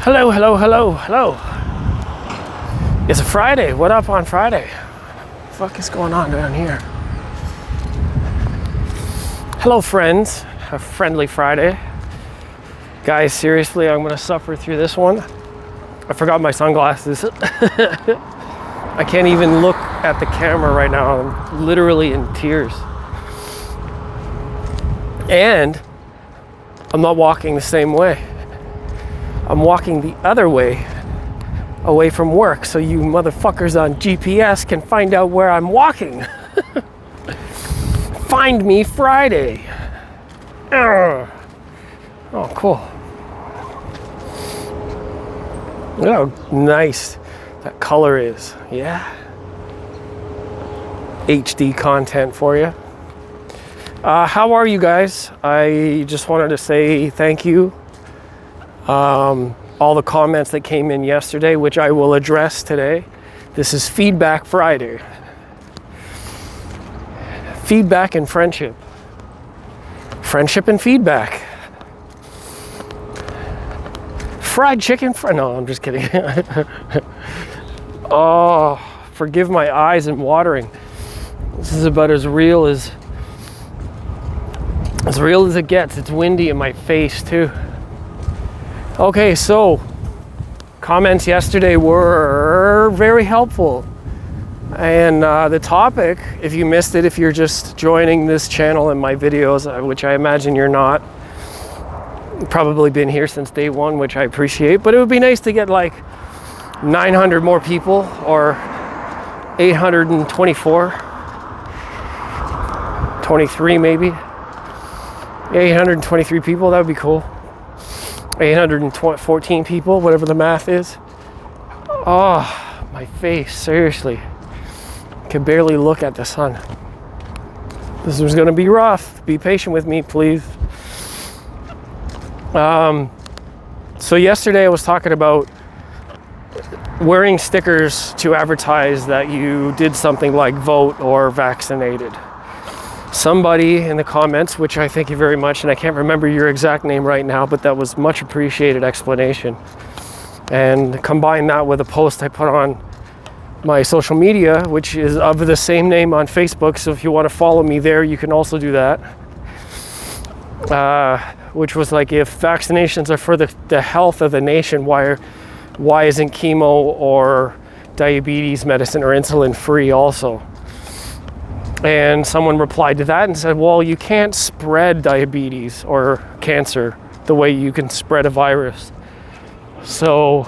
Hello, hello, hello, hello. It's a Friday. What up on Friday? What the fuck is going on down here? Hello, friends. A friendly Friday. Guys, seriously, I'm gonna suffer through this one. I forgot my sunglasses. I can't even look at the camera right now. I'm literally in tears. And I'm not walking the same way. I'm walking the other way, away from work, so you motherfuckers on GPS can find out where I'm walking. Find me Friday. Oh, cool. Look how nice that color is. Yeah. HD content for you. How are you guys? I just wanted to say thank you. All the comments that came in yesterday, which I will address today. This is Feedback Friday. Feedback and friendship. Friendship and feedback. Fried chicken. No, I'm just kidding. Oh, forgive my eyes and watering. This is about as real as it gets. It's windy in my face too. Okay, so comments yesterday were very helpful. And the topic, if you missed it, if you're just joining this channel and my videos, which I imagine you're not, you've probably been here since day one, which I appreciate, but it would be nice to get like 900 more people or 824, 23 maybe, 823 people, that would be cool. 814 people, whatever the math is. Oh, my face, seriously. Can barely look at the sun. This is gonna be rough. Be patient with me, please. So yesterday I was talking about wearing stickers to advertise that you did something like vote or vaccinated. Somebody in the comments, which I thank you very much, and I can't remember your exact name right now, but that was much appreciated explanation. And combine that with a post I put on my social media, which is of the same name on Facebook. So if you want to follow me there, you can also do that. Which was like, if vaccinations are for the health of the nation, why isn't chemo or diabetes medicine or insulin free also? And someone replied to that and said, well, you can't spread diabetes or cancer the way you can spread a virus. So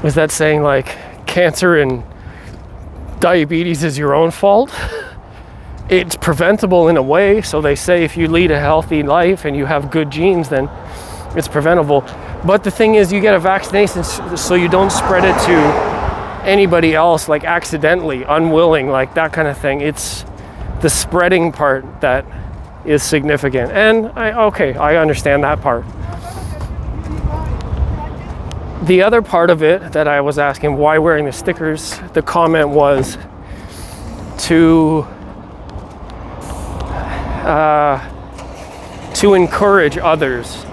is that saying like cancer and diabetes is your own fault? It's preventable in a way. So they say if you lead a healthy life and you have good genes, then it's preventable. But the thing is, you get a vaccination so you don't spread it to anybody else, like accidentally, unwilling, like that kind of thing. It's the spreading part that is significant. And I understand that part. The other part of it that I was asking, why wearing the stickers, the comment was to encourage others.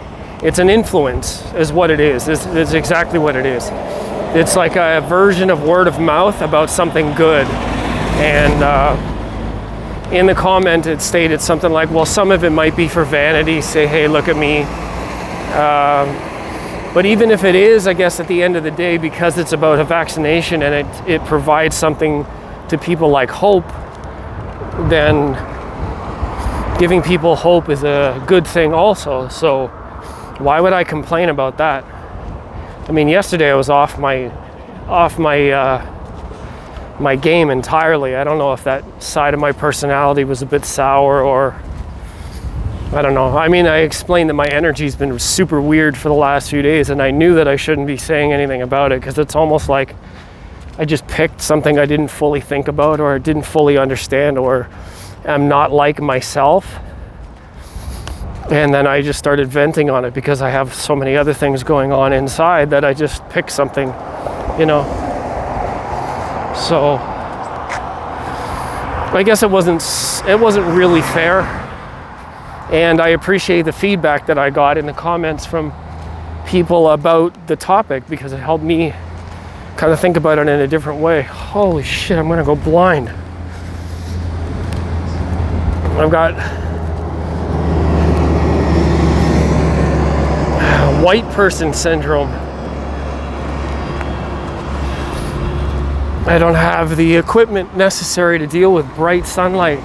It's an influence is what it is. It's exactly what it is. It's like a version of word of mouth about something good. And in the comment it stated something like, well, some of it might be for vanity, say, hey, look at me. But even if it is, I guess at the end of the day, because it's about a vaccination and it provides something to people like hope, then giving people hope is a good thing also. So why would I complain about that? I mean, yesterday I was off my game entirely. I don't know if that side of my personality was a bit sour or I don't know. I mean, I explained that my energy's been super weird for the last few days, and I knew that I shouldn't be saying anything about it because it's almost like I just picked something I didn't fully think about or didn't fully understand or am not like myself. And then I just started venting on it because I have so many other things going on inside that I just picked something, you know. So I guess it wasn't really fair. And I appreciate the feedback that I got in the comments from people about the topic because it helped me kind of think about it in a different way. Holy shit, I'm gonna go blind. I've got white person syndrome. I don't have the equipment necessary to deal with bright sunlight.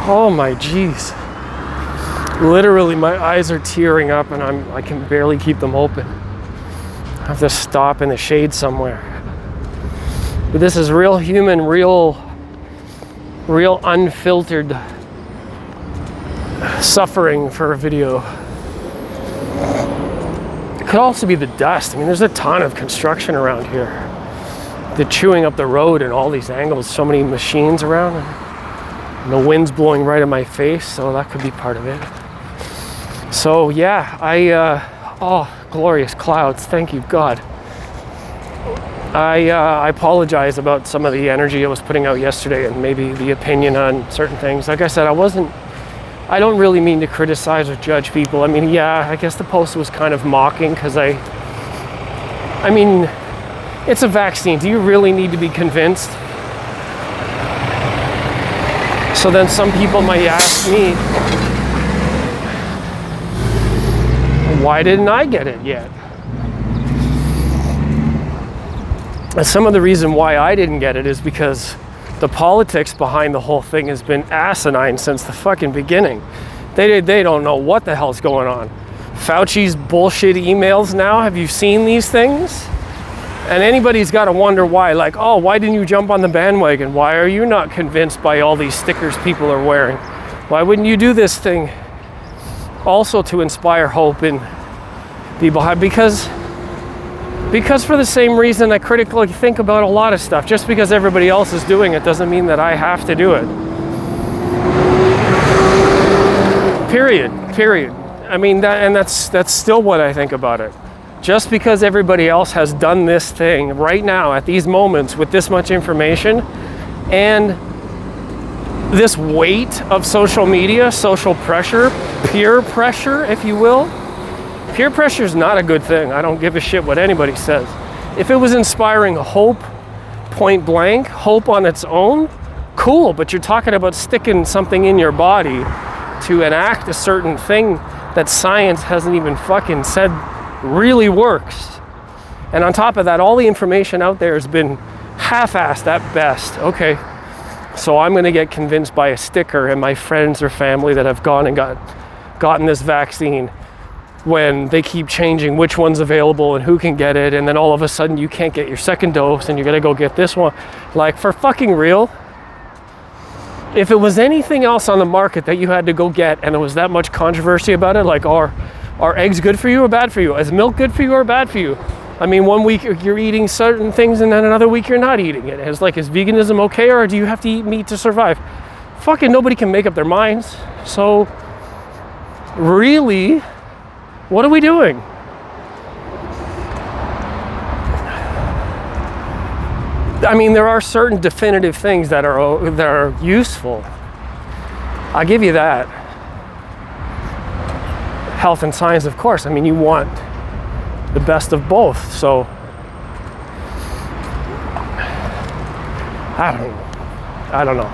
Oh my geez. Literally my eyes are tearing up and I can barely keep them open. I have to stop in the shade somewhere. But this is real human, real unfiltered suffering for a video. It could also be the dust. I mean, there's a ton of construction around here. They're chewing up the road in all these angles, so many machines around. And the wind's blowing right in my face, so that could be part of it. So yeah, oh, glorious clouds, thank you, God. I apologize about some of the energy I was putting out yesterday and maybe the opinion on certain things. Like I said, I don't really mean to criticize or judge people. I mean, yeah, I guess the post was kind of mocking because I mean, it's a vaccine. Do you really need to be convinced? So then some people might ask me, why didn't I get it yet? And some of the reason why I didn't get it is because the politics behind the whole thing has been asinine since the fucking beginning. They don't know what the hell's going on. Fauci's bullshit emails now, have you seen these things? And anybody's got to wonder why, like, oh, why didn't you jump on the bandwagon? Why are you not convinced by all these stickers people are wearing? Why wouldn't you do this thing also to inspire hope and be behind? Because for the same reason I critically think about a lot of stuff. Just because everybody else is doing it doesn't mean that I have to do it. Period. I mean, that's still what I think about it. Just because everybody else has done this thing right now at these moments with this much information and this weight of social media, social pressure, peer pressure, if you will. Peer pressure is not a good thing. I don't give a shit what anybody says. If it was inspiring hope, point blank, hope on its own, cool, but you're talking about sticking something in your body to enact a certain thing that science hasn't even fucking said really works. And on top of that, all the information out there has been half-assed at best. Okay, so I'm gonna get convinced by a sticker and my friends or family that have gone and gotten this vaccine, when they keep changing which one's available and who can get it, and then all of a sudden you can't get your second dose and you're gonna go get this one. Like, for fucking real? If it was anything else on the market that you had to go get and there was that much controversy about it, like, are eggs good for you or bad for you? Is milk good for you or bad for you? I mean, one week you're eating certain things and then another week you're not eating it. It's like, is veganism okay, or do you have to eat meat to survive? Fucking nobody can make up their minds. So really, what are we doing? I mean, there are certain definitive things that are useful. I'll give you that. Health and science, of course. I mean, you want the best of both. So I don't know.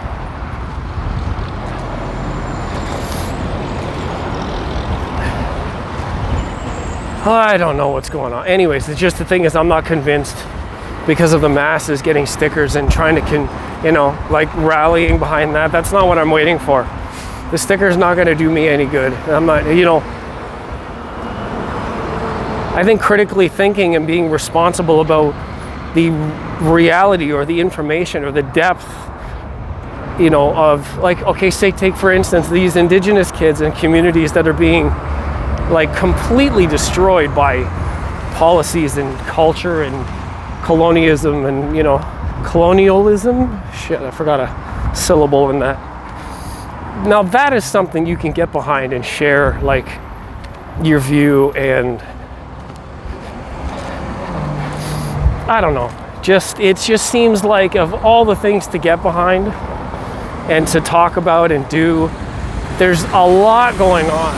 I don't know what's going on. Anyways, it's just, the thing is, I'm not convinced because of the masses getting stickers and trying to, like rallying behind that. That's not what I'm waiting for. The sticker's not going to do me any good. I'm not, I think critically thinking and being responsible about the reality or the information or the depth, of, like, okay, take for instance these indigenous kids and communities that are being like completely destroyed by policies and culture and colonialism and colonialism. Shit, I forgot a syllable in that. Now that is something you can get behind and share, like, your view, and I don't know, it just seems like, of all the things to get behind and to talk about and do, there's a lot going on.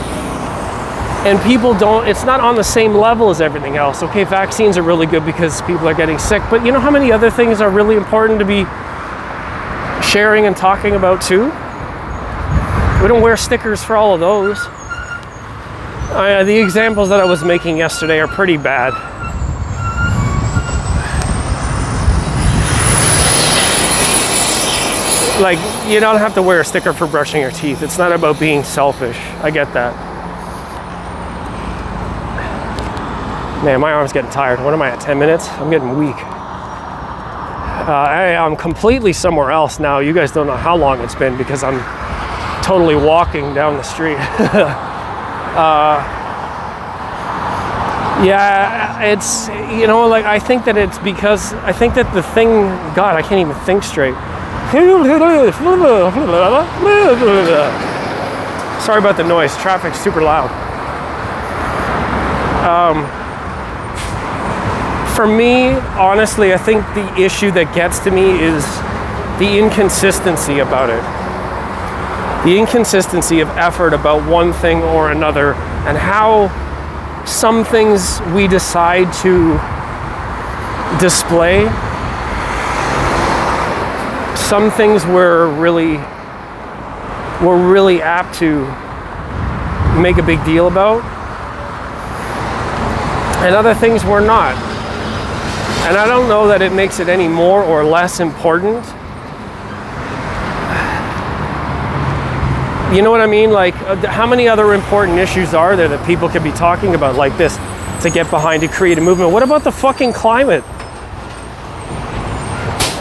And people don't, it's not on the same level as everything else. Okay, vaccines are really good because people are getting sick, but you know how many other things are really important to be sharing and talking about too? We don't wear stickers for all of those. The examples that I was making yesterday are pretty bad. Like, you don't have to wear a sticker for brushing your teeth. It's not about being selfish. I get that. Man, my arm's getting tired. What am I at, 10 minutes? I'm getting weak. I'm completely somewhere else now. You guys don't know how long it's been because I'm totally walking down the street. Yeah, it's, you know, like, I think that it's because, I think that the thing, God, I can't even think straight. Sorry about the noise. Traffic's super loud. For me, honestly, I think the issue that gets to me is the inconsistency about it. The inconsistency of effort about one thing or another, and how some things we decide to display, some things we're really apt to make a big deal about, and other things we're not. And I don't know that it makes it any more or less important. You know what I mean? Like, how many other important issues are there that people could be talking about like this to get behind, to create a movement? What about the fucking climate?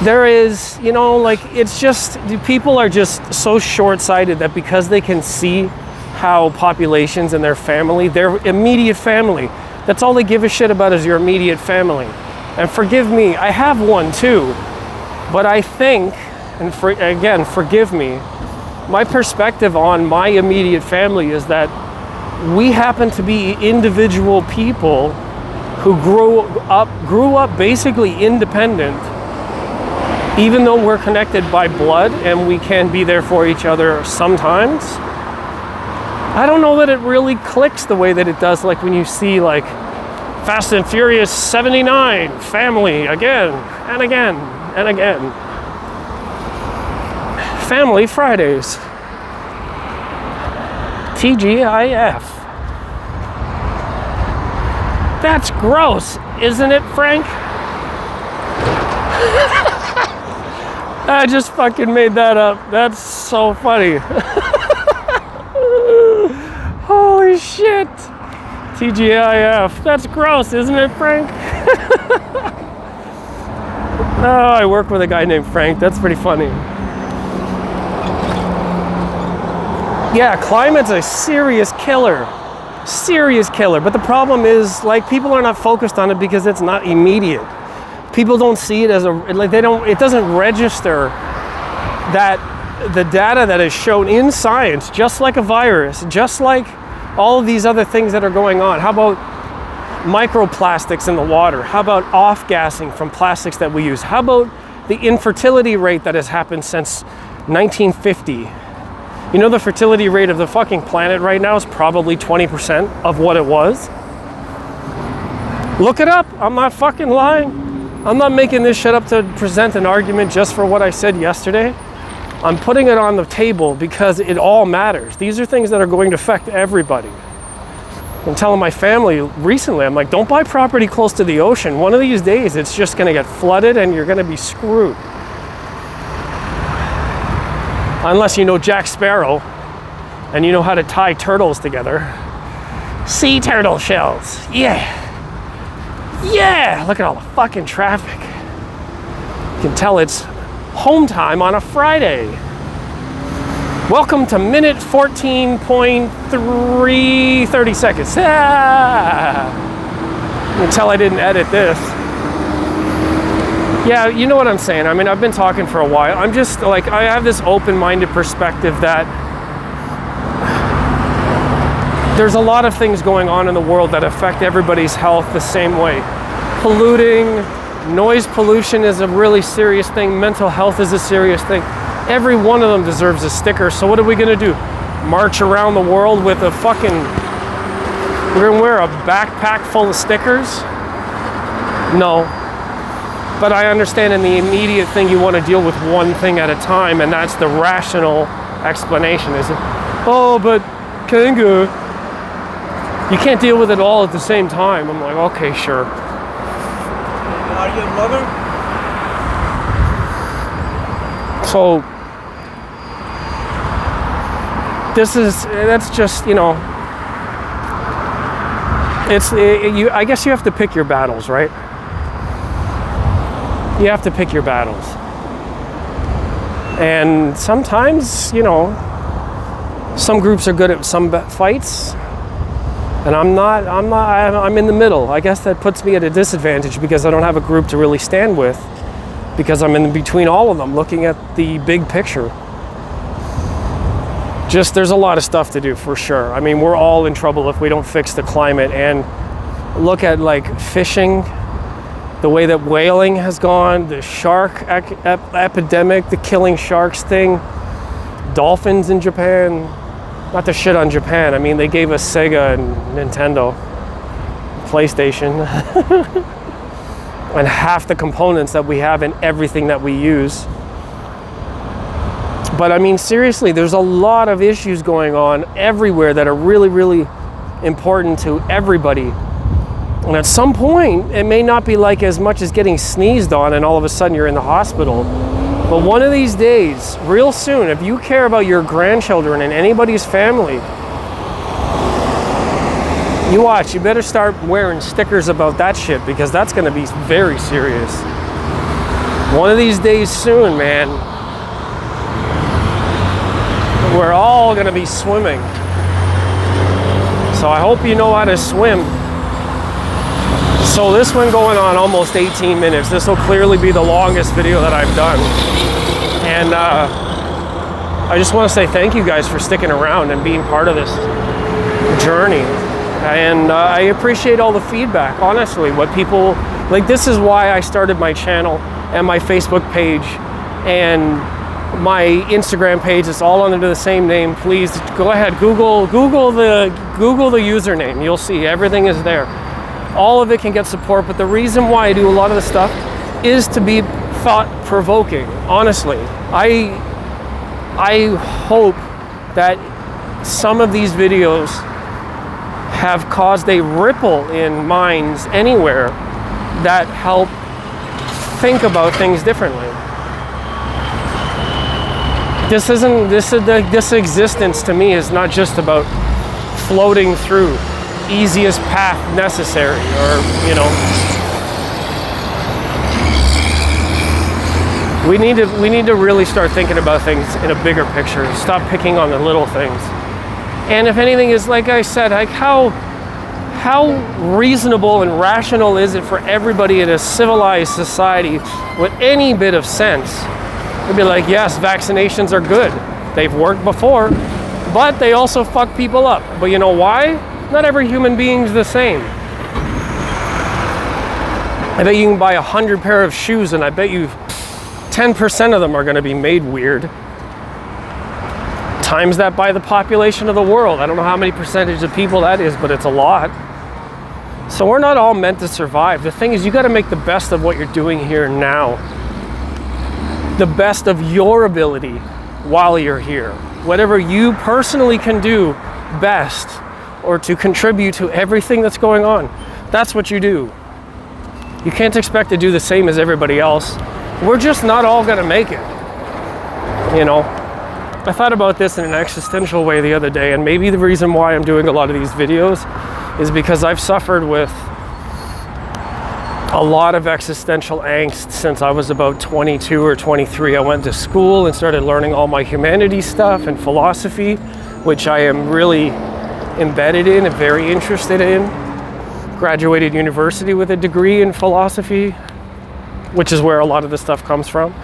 There is, you know, like, it's just, people are just so short-sighted that because they can see how populations and their family, their immediate family, that's all they give a shit about is your immediate family. And forgive me, I have one too, but I think, and again, forgive me, my perspective on my immediate family is that we happen to be individual people who grew up basically independent, even though we're connected by blood and we can be there for each other sometimes. I don't know that it really clicks the way that it does, like when you see like Fast and Furious 79, family, again and again and again. Family Fridays. TGIF. That's gross, isn't it, Frank? I just fucking made that up. That's so funny. Holy shit. TGIF. That's gross, isn't it, Frank? Oh, I work with a guy named Frank. That's pretty funny. Yeah, climate's a serious killer. Serious killer. But the problem is, like, people are not focused on it because it's not immediate. People don't see it as a, like, they don't, it doesn't register that the data that is shown in science, just like a virus, just like all of these other things that are going on. How about microplastics in the water? How about off-gassing from plastics that we use? How about the infertility rate that has happened since 1950? You know, the fertility rate of the fucking planet right now is probably 20% of what it was. Look it up. I'm not fucking lying. I'm not making this shit up to present an argument just for what I said yesterday. I'm putting it on the table because it all matters. These are things that are going to affect everybody. I'm telling my family recently, I'm like, don't buy property close to the ocean. One of these days, it's just gonna get flooded and you're gonna be screwed. Unless you know Jack Sparrow and you know how to tie turtles together. Sea turtle shells, yeah. Yeah, look at all the fucking traffic. You can tell it's home time on a Friday. Welcome to minute 14.3, 30 seconds. Ah! You can tell I didn't edit this. Yeah, you know what I'm saying. I mean, I've been talking for a while. I'm just like, I have this open-minded perspective that there's a lot of things going on in the world that affect everybody's health the same way. Polluting, noise pollution is a really serious thing. Mental health is a serious thing. Every one of them deserves a sticker. So what are we gonna do? March around the world with a fucking We're gonna wear a backpack full of stickers? No. But I understand in the immediate thing you want to deal with one thing at a time, and that's the rational explanation. Is it, oh, but Kanga, you can't deal with it all at the same time. I'm like, okay, sure. Are you a blogger? So that's just, you know, I guess you have to pick your battles, right? You have to pick your battles. And sometimes, you know, some groups are good at some fights, and I'm in the middle. I guess that puts me at a disadvantage because I don't have a group to really stand with, because I'm in between all of them looking at the big picture. Just, there's a lot of stuff to do for sure. I mean, we're all in trouble if we don't fix the climate. And look at like fishing, the way that whaling has gone, the shark epidemic, the killing sharks thing, dolphins in Japan. Not to shit on Japan, I mean, they gave us Sega and Nintendo, PlayStation, and half the components that we have in everything that we use. But I mean, seriously, there's a lot of issues going on everywhere that are really, really important to everybody. And at some point, it may not be like as much as getting sneezed on and all of a sudden you're in the hospital. But one of these days, real soon, if you care about your grandchildren and anybody's family, you watch, you better start wearing stickers about that shit, because that's gonna be very serious. One of these days soon, man, we're all gonna be swimming. So I hope you know how to swim. So this one going on almost 18 minutes. This will clearly be the longest video that I've done. And I just want to say thank you guys for sticking around and being part of this journey. And I appreciate all the feedback, honestly. What people, like, this is why I started my channel and my Facebook page and my Instagram page. It's all under the same name. Please go ahead, Google the username. You'll see everything is there. All of it can get support, but the reason why I do a lot of the stuff is to be thought-provoking. Honestly, I hope that some of these videos have caused a ripple in minds anywhere that help think about things differently. This existence to me is not just about floating through easiest path necessary, or, you know, we need to really start thinking about things in a bigger picture. Stop picking on the little things. And if anything is, like I said, like how reasonable and rational is it for everybody in a civilized society with any bit of sense to be like, yes, vaccinations are good, they've worked before, but they also fuck people up. But you know why? Not every human being's the same. I bet you can buy 100 pair of shoes, and I bet you 10% of them are gonna be made weird. Times that by the population of the world. I don't know how many percentage of people that is, but it's a lot. So we're not all meant to survive. The thing is, you gotta make the best of what you're doing here now. The best of your ability while you're here. Whatever you personally can do best, or to contribute to everything that's going on, that's what you do. You can't expect to do the same as everybody else. We're just not all gonna make it. You know, I thought about this in an existential way the other day, and maybe the reason why I'm doing a lot of these videos is because I've suffered with a lot of existential angst since I was about 22 or 23. I went to school and started learning all my humanities stuff and philosophy, which I am really embedded in and very interested in. Graduated university with a degree in philosophy, which is where a lot of this stuff comes from.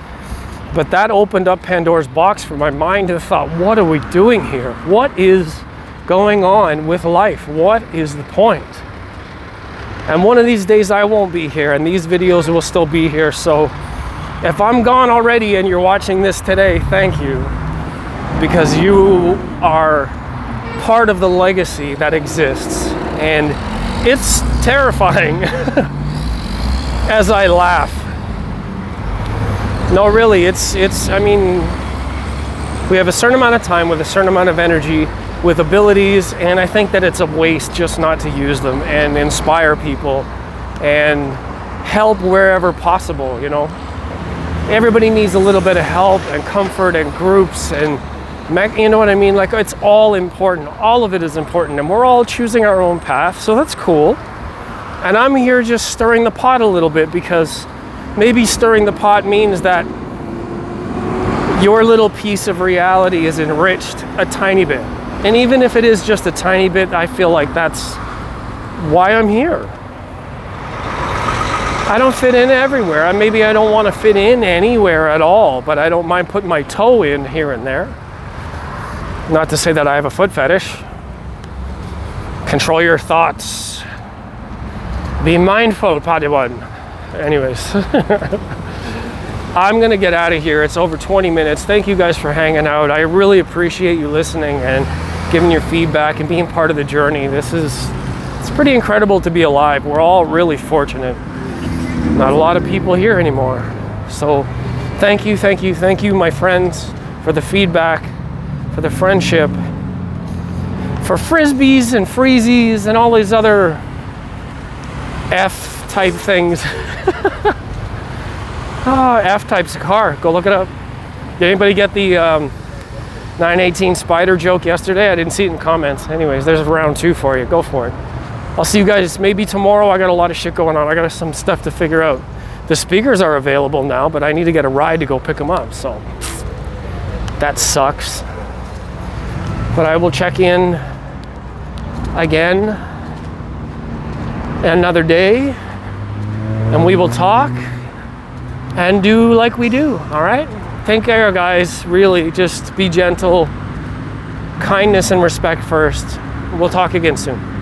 But that opened up Pandora's box for my mind and thought, what are we doing here? What is going on with life? What is the point? And one of these days I won't be here, and these videos will still be here. So if I'm gone already and you're watching this today, thank you, because you are part of the legacy that exists. And it's terrifying as I laugh. No, really, I mean, we have a certain amount of time with a certain amount of energy, with abilities, and I think that it's a waste just not to use them and inspire people and help wherever possible, you know. Everybody needs a little bit of help and comfort and groups and, you know what I mean? Like, it's all important. All of it is important, and we're all choosing our own path, so that's cool. And I'm here just stirring the pot a little bit, because maybe stirring the pot means that your little piece of reality is enriched a tiny bit. And even if it is just a tiny bit, I feel like that's why I'm here. I don't fit in everywhere. Maybe I don't want to fit in anywhere at all, but I don't mind putting my toe in here and there. Not to say that I have a foot fetish. Control your thoughts. Be mindful, Padawan. Anyways, I'm gonna get out of here. It's over 20 minutes. Thank you guys for hanging out. I really appreciate you listening and giving your feedback and being part of the journey. It's pretty incredible to be alive. We're all really fortunate. Not a lot of people here anymore. So thank you, my friends, for the feedback, for the friendship, for frisbees and freezies and all these other F-type things. Oh, F-type's a car. Go look it up. Did anybody get the 918 Spider joke yesterday? I didn't see it in comments. Anyways, there's round 2 for you. Go for it. I'll see you guys maybe tomorrow. I got a lot of shit going on. I got some stuff to figure out. The speakers are available now, but I need to get a ride to go pick them up. So that sucks. But I will check in again another day, and we will talk and do like we do. All right? Take care, guys. Really, just be gentle. Kindness and respect first. We'll talk again soon.